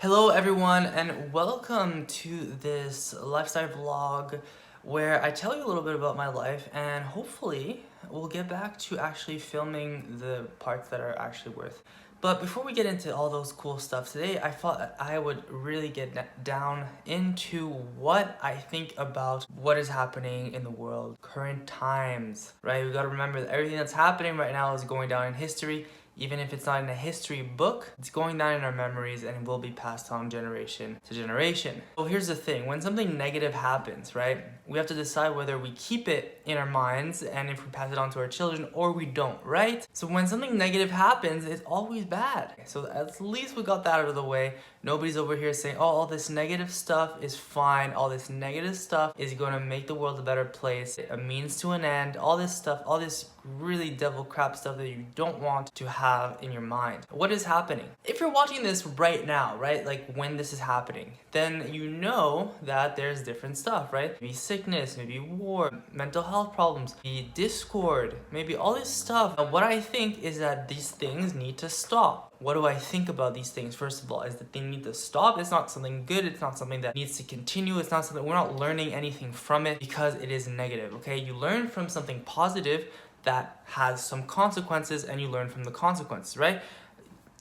Hello everyone and welcome to this lifestyle vlog where I tell you a little bit about my life and hopefully we'll get back to actually filming the parts that are actually worth. But before we get into all those cool stuff today, I thought that I would really get down into what I think about what is happening in the world, current times, right? We gotta remember that everything that's happening right now is going down in history. Even if it's not in a history book, it's going down in our memories and it will be passed on generation to generation. So here's the thing, when something negative happens, right, we have to decide whether we keep it in our minds and if we pass it on to our children or we don't, right? So when something negative happens, it's always bad. So at least we got that out of the way. Nobody's over here saying, oh, all this negative stuff is fine, all this negative stuff is gonna make the world a better place, a means to an end, all this stuff, all this really devil crap stuff that you don't want to have in your mind. What is happening? If you're watching this right now, right, like when this is happening, then you know that there's different stuff, right? Maybe sickness, maybe war, mental health problems, maybe discord, maybe all this stuff. And what I think is that these things need to stop. What do I think about these things? First of all, is that they need to stop. It's not something good. It's not something that needs to continue. It's not something, we're not learning anything from it because it is negative, okay? You learn from something positive that has some consequences and you learn from the consequences, right?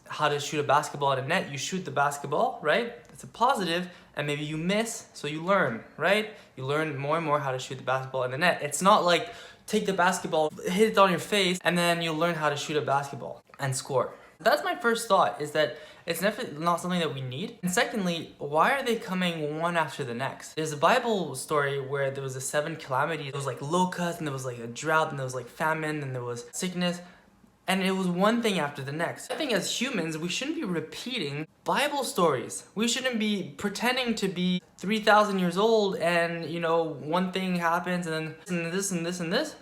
How to shoot a basketball at a net, you shoot the basketball, right? It's a positive, and maybe you miss, so you learn, right? You learn more and more how to shoot the basketball in the net. It's not like take the basketball, hit it on your face, and then you'll learn how to shoot a basketball and score. That's my first thought, is that it's definitely not something that we need. And secondly, why are they coming one after the next? There's a Bible story where there was a 7 calamities. There was like locusts, and there was like a drought, and there was like famine, and there was sickness. And it was one thing after the next. I think as humans, we shouldn't be repeating Bible stories. We shouldn't be pretending to be 3,000 years old and, you know, one thing happens and then this and this and this.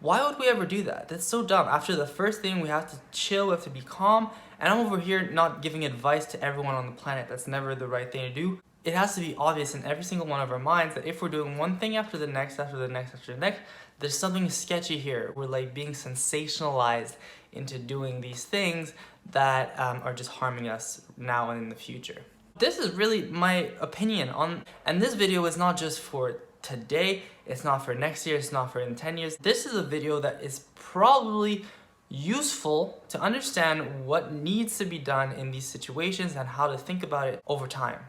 Why would we ever do that? That's so dumb. After the first thing, we have to chill, we have to be calm. And I'm over here not giving advice to everyone on the planet. That's never the right thing to do. It has to be obvious in every single one of our minds that if we're doing one thing after the next, after the next, after the next, there's something sketchy here. We're like being sensationalized into doing these things that are just harming us now and in the future. This is really my opinion on, and this video is not just for today, it's not for next year, it's not for in 10 years. This is a video that is probably useful to understand what needs to be done in these situations and how to think about it over time.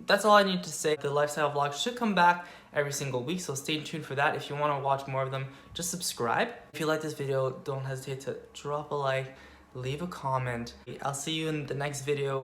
That's all I need to say. The lifestyle vlogs should come back every single week, so stay tuned for that. If you want to watch more of them, just subscribe. If you like this video, don't hesitate to drop a like, leave a comment. I'll see you in the next video.